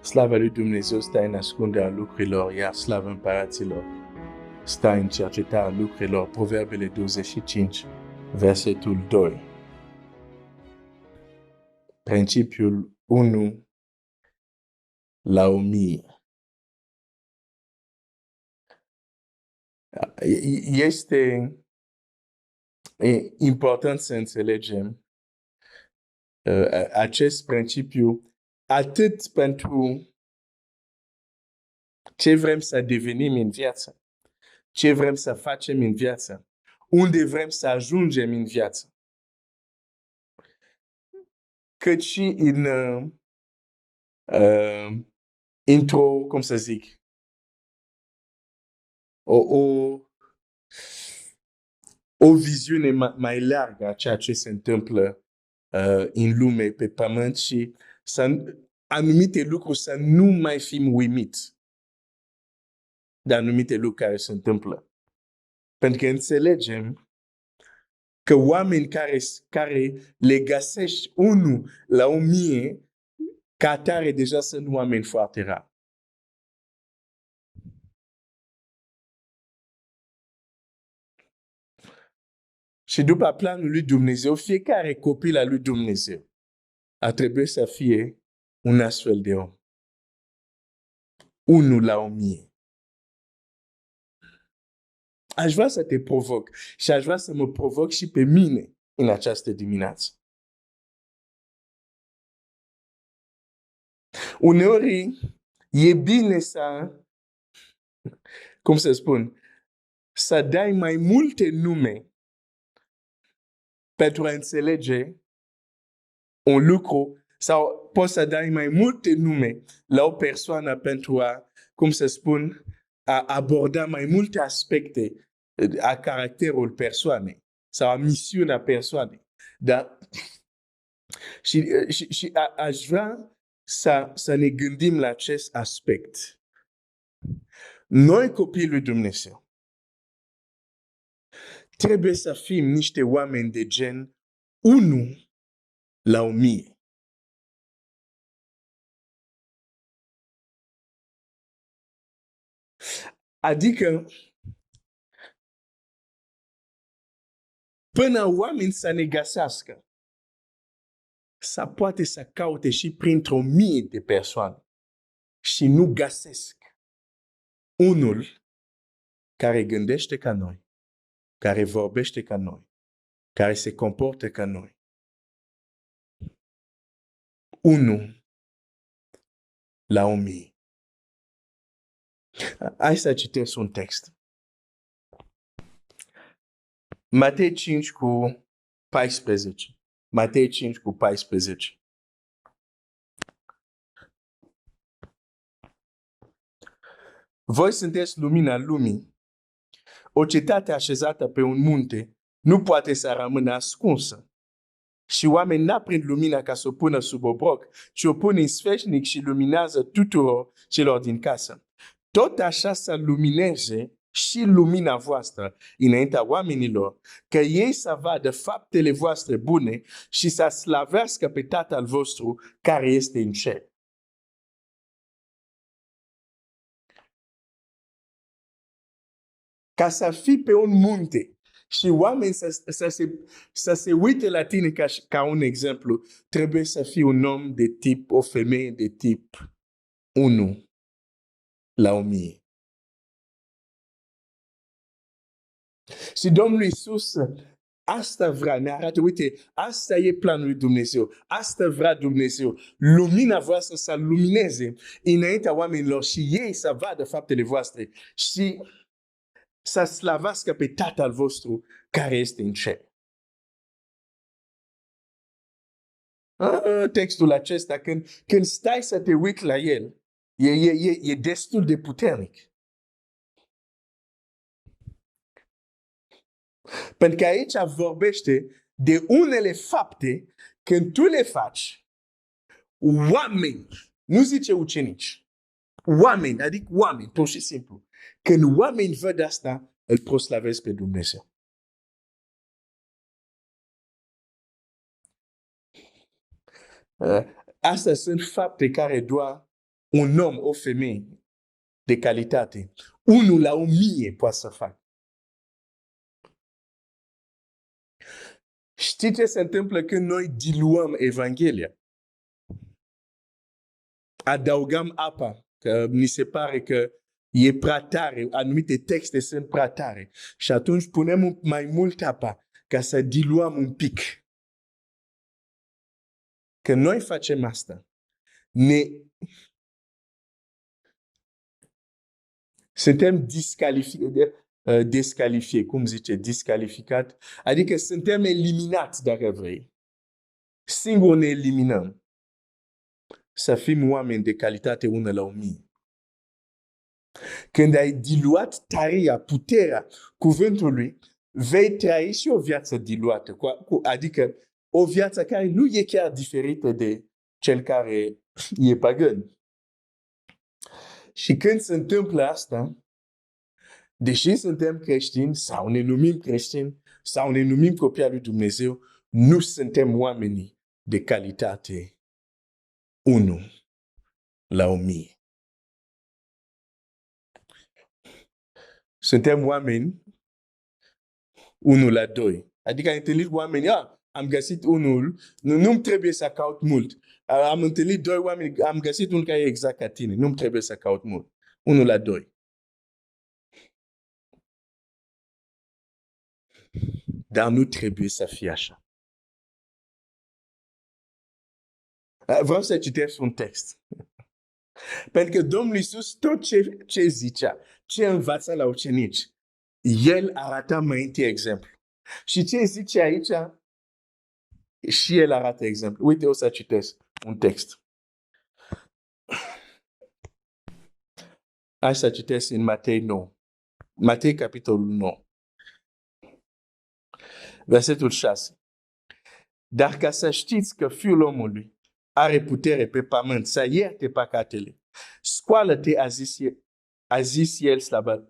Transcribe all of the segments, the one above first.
Slavă lui Dumnezeu stă în ascunderea lucrurilor, iar slavă împăraților stă în cercetarea lucrurilor. Proverbele 25, versetul 2. Principiul 1 la 1000. Este important să înțelegem acest principiu atât pentru ce vrem să devenim în viață, ce vrem să facem în viață, unde vrem să ajungem în viață, cât și într-o, cum să zic, o viziune mai largă a ceea ce se întâmplă în lume, pe pământ, și anumite lucruri să nu mai fim uimiți de anumite lucruri care se întâmplă. Pentru că înțelegem că oameni care le găsești 1 la 1000, ca atare deja sunt oameni foarte rari. Și după planul lui Dumnezeu, fiecare copil al lui Dumnezeu ar trebui să fie un astfel de om. 1 la 1000. Aș vrea să te provoc și aș vrea să mă provoc și pe mine în această dimineață. Uneori e bine să, cum să spun, să dai mai multe nume pentru a înțelege un lucru, sau poți să dai mai multe nume la o persoană pentru a, cum să spun, a aborda mai multe aspecte a caracterul persoanei sau a misiunea persoanei. Dar și aș vrea să ne gândim la acest aspect. Noi, copiii lui Dumnezeu, trebuie să fim niște oameni de gen 1 la 1000. Adică, până oameni să ne găsească, să poate să caute și printr-o 1000 de persoane și nu găsesc unul care gândește ca noi, care vorbește ca noi, care se comportă ca noi. 1 la 1000. Hai să citesc un text. Matei 5 cu 14. Matei 5 cu 14. Voi sunteți lumina lumii. O cetate așezată pe un munte nu poate să rămână ascunsă. Și oamenii n-aprind lumina ca să o pună sub obroc, ci o pun în sfeșnic și luminează tuturor celor din casă. Tot așa să lumineze și lumina voastră înaintea oamenilor, că ei să vadă faptele voastre bune și să slavească pe Tatăl vostru care este în cer. Ca să fii pe un munte și oamenii să se uite la tine ca un exemplu, trebuie să fii un om de tip, o femeie de tip 1 la 1000. Și Domnul Iisus asta vrea, ne arată, uite, asta e planul lui Dumnezeu, asta vrea Dumnezeu, lumina voastră să lumineze înaintea oamenilor și ei să vadă faptele voastre și să slavească pe Tatăl vostru care este în cer. Textul acesta, când stai să te uiți la el, e destul de puternic. Pentru că aici vorbește de unele fapte când tu le faci, oameni, nu zice ucenici, oameni, adică oameni, pur și simplu. Când oamenii văd asta, îl proslavesc pe Dumnezeu. Astea sunt fapte care doar un om, o femeie de calitate, unul la 1000 poate să facă. Știi ce se întâmplă când noi diluăm Evanghelia? Adăugăm apa, că ni se pare că e prea tare, anumite texte sunt prea tare. Și atunci punem mai mult apa ca să diluăm un pic. Când noi facem asta, suntem descalifiat, cum zice, discalificat, adică suntem eliminați, dacă vrei. Singur ne eliminăm. Să fim oameni de calitate 1 la 1000. Când ai diluat tăria, puterea cuvântului, vei trăi și o viață diluată, adică o viață care nu e chiar diferită de cel care e pagan. Și când se întâmplă asta, deși suntem creștini sau ne numim creștini sau ne numim copii al lui Dumnezeu, nu suntem oamenii de calitate 1 la 1000. Suntem oameni 1 la 2. Adică ai întâlnit oameni, am găsit unul, nu-mi trebuie să caut mult. Am întâlnit 2 oameni, am găsit unul care e exact ca tine, nu-mi trebuie să caut mult. 1 la 2. Dar nu trebuie să fie așa. Vreau să citesc un text. Pentru că Domnul Iisus, tot ce zicea, ce învața la ucenici, El arată mai întâi exemplu. Și ce zice aici, și El arată exemplu. Uite, o să citesc un text. Hai să citesc în Matei 9. Matei, capitolul 9. Versetul 6. Dar ca să știți că Fiul omului are putere pe pământ să ierte păcatele, scoală-te, a zis el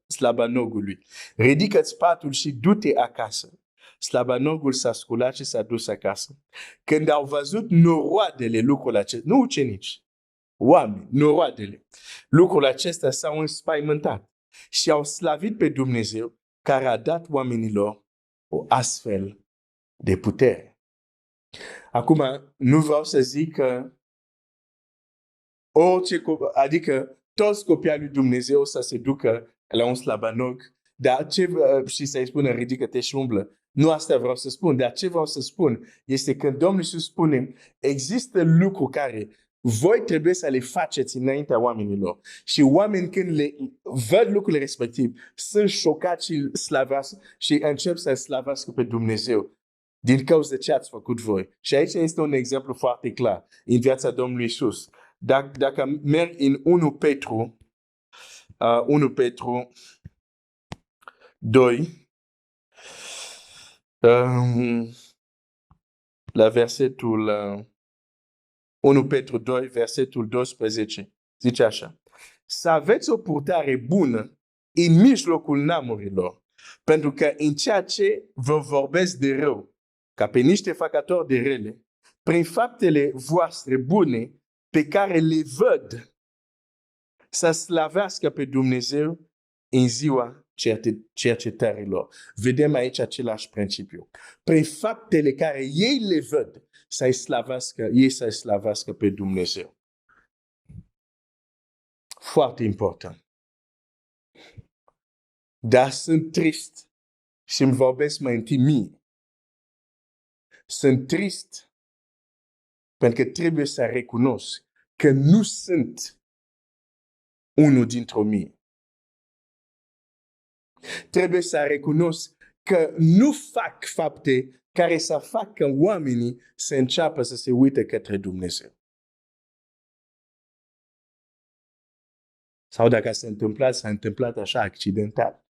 slabanogului. Ridică-ți patul și du-te acasă. Slabanogul s-a sculat și s-a dus acasă. Când au văzut noroadele lucrul acesta, nu ucenici, oameni, noroadele, lucrul acesta s-au înspăimântat și au slavit pe Dumnezeu care a dat oamenilor o astfel de putere. Acum, nu vreau să zic că adică toți copiii lui Dumnezeu să se ducă la un slabanog, dar și să-i spună ridică-te și umblă. Nu asta vreau să spun, dar ce vreau să spun este că Domnul Iisus spune, există lucruri care voi trebuie să le faceți înaintea oamenilor. Și oameni când le văd lucrurile respective, sunt șocați și slavească și încep să slavească pe Dumnezeu. Din cauza ce ați făcut voi. Și aici este un exemplu foarte clar în viața Domnului Iisus. Dacă merg în 1 Petru 2, la versetul 1 Petru 2, versetul 12, zice așa. Să aveți o purtare bună în mijlocul neamurilor, pentru că în ceea ce vă vorbesc de rău, ca pe niște făcători de rele, prin faptele voastre bune pe care le văd, să slavească pe Dumnezeu în ziua cercetărilor. Vedem aici același principiu. Prin faptele care ei le văd, să-i slavească pe Dumnezeu. Foarte important. Dar sunt trist și îmi vorbesc mai întâi mie. Sunt trist pentru că trebuie să recunosc că nu sunt unul dintre mii. Trebuie să recunosc că nu fac fapte care să facă oamenii să înceapă să se uite către Dumnezeu. Sau dacă s-a întâmplat așa accidental.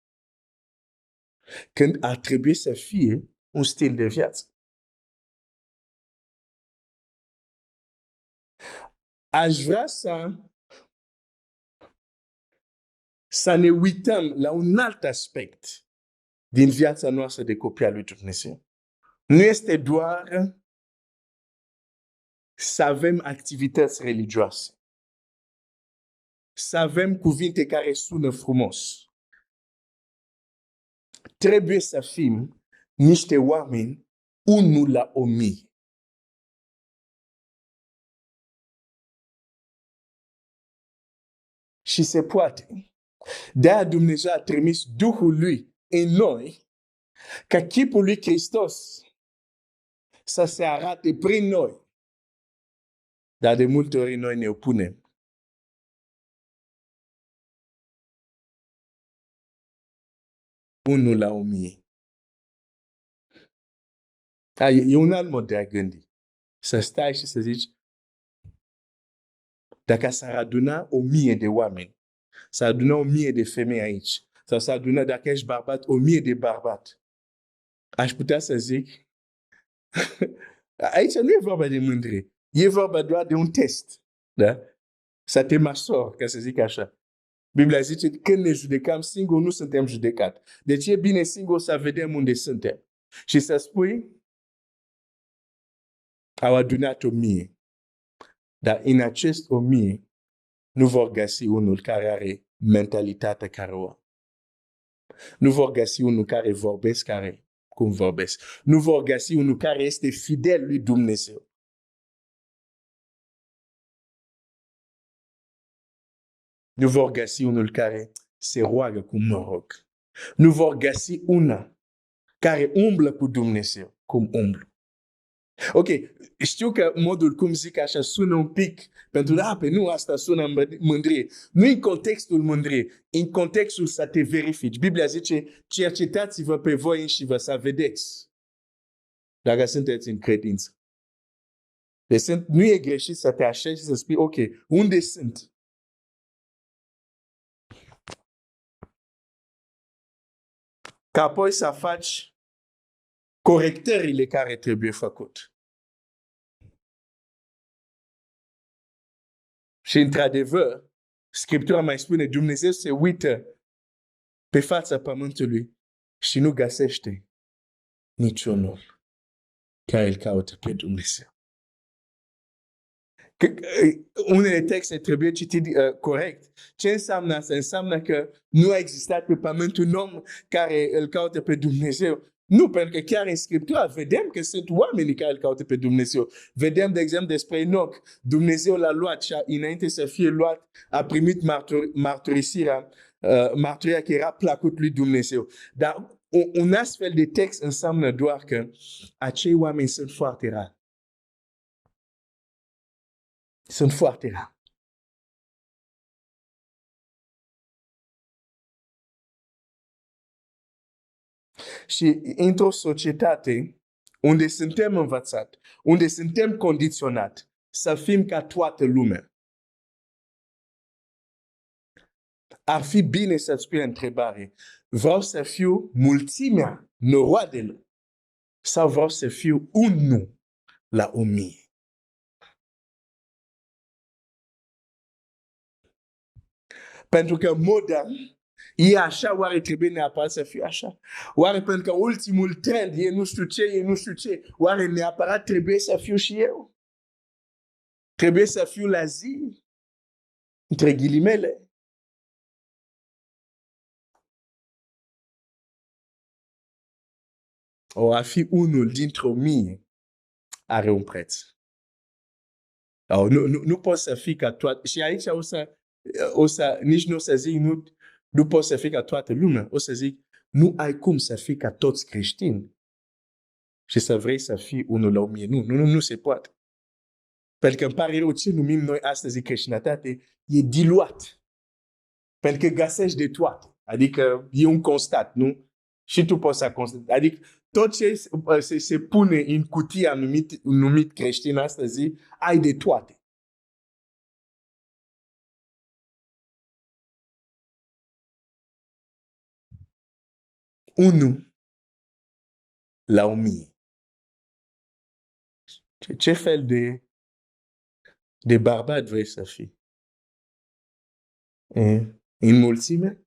Când ar trebui să fie un stil de viață. Aș vrea să ne uităm la un alt aspect din viața noastră de copii al lui Dumnezeu. Nu este doar să avem activități religioase. să avem cuvinte care sună frumos. Trebuie să fim niște oameni unul la 1000. Și se poate. De-aia Dumnezeu a trimis Duhul Lui în noi, ca chipul lui Hristos să se arate prin noi. Dar de multe ori noi ne opunem. Unul la 1000. E un alt mod de a gândi. Să stai și să zici, dacă s-ar aduna 1000 de oameni, s-ar aduna 1000 de femei aici, sau s-ar aduna, dacă ești bărbat, 1000 de bărbat, aș putea să zic, aici nu e vorba de mândrie, e vorba doar de un test. Da? Să te măsori, ca să zic așa. Biblia zice, când ne judecăm singuri, nu suntem judecați. Deci e bine singur să vedem unde suntem. Și să spui, au adunat 1000. Dar în acest 1000 nu vor găsi unul care are mentalitatea care o. Nu vor găsi unul care vorbesc cum vorbesc. Nu vor găsi unul care este fidel lui Dumnezeu. Nu vor găsi unul care se roagă cum mă rog. Nu vor găsi una care umblă cu Dumnezeu cum umblu. Ok, știu că modul cum zic așa sună un pic, pentru că nu asta sună mândrie. Nu în contextul mândrie, în contextul să te verifici. Biblia zice, cercetați-vă pe voi înși vă să vedeți dacă sunteți în credință. Deci nu e greșit să te așezi și să spui, ok, unde sunt? Ca apoi să faci corectările care trebuie făcut. Și într-adevăr, Scriptura mai spune, Dumnezeu se uită pe fața pământului și nu găsește niciunul care îl caută pe Dumnezeu. Unele texte trebuie citite corect. Ce înseamnă asta? Înseamnă că nu a existat pe pământ un om care îl caută pe Dumnezeu. Nu, pentru că chiar în Scriptură vedem că sunt oameni care îl caută pe Dumnezeu. Vedem, de exemplu, despre Enoch. Dumnezeu l-a luat și înainte să fie luat, a primit mărturisirea că era plăcut lui Dumnezeu. Dar un astfel de text înseamnă doar că acei oameni sunt foarte rari. Sunt foarte rari. Și într-o societate unde suntem învățați, unde suntem condiționați să fim ca toată lumea, ar fi bine să-ți pui întrebare. Vreau să fiu mulțimea noroadelor sau vreau să fiu unul la 1000? Pentru că moda e așa, oare trebuie neapărat să fie așa? Oare pentru că ultimul trend e nu știu ce, oare neapărat trebuie să fiu și eu? Trebuie să fiu la zi? Între ghilimele? O a fi unul dintr-o 1000 are un preț. Nu poți să fii ca toată. Și aici nici nu o să zic, nu poți să fii ca toată lumea. O să zic, nu ai cum să fii ca toți creștini și să vrei să fii unul la 1000. Nu se poate. Pentru că îmi pare rău, ce numim noi astăzi creștinătate e diluat. Pentru că găsești de toate. Adică e un constat, nu? Și tu poți să constați. Adică tot ce se pune în cutia numit creștin astăzi, ai de toate. Unul la 1000. Ce fel de bărbat vrei să fii? În mulțime?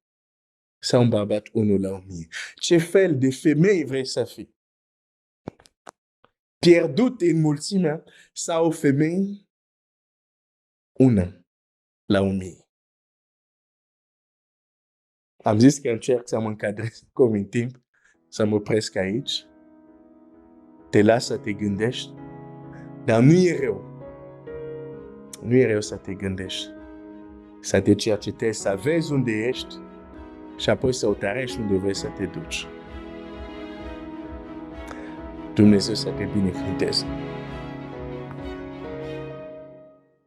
Sau un bărbat unul la 1000? Ce fel de femeie vrei să fii? Pierdut în mulțime sau o femeie? Una la 1000. Am zis că încerc să mă încadrez cum în timp, să mă opresc aici. Te las să te gândești, dar nu e rău. Nu e rău să te gândești. Să te cercetezi, să vezi unde ești și apoi să hotărăști unde vrei să te duci. Dumnezeu să te binecuvânteze.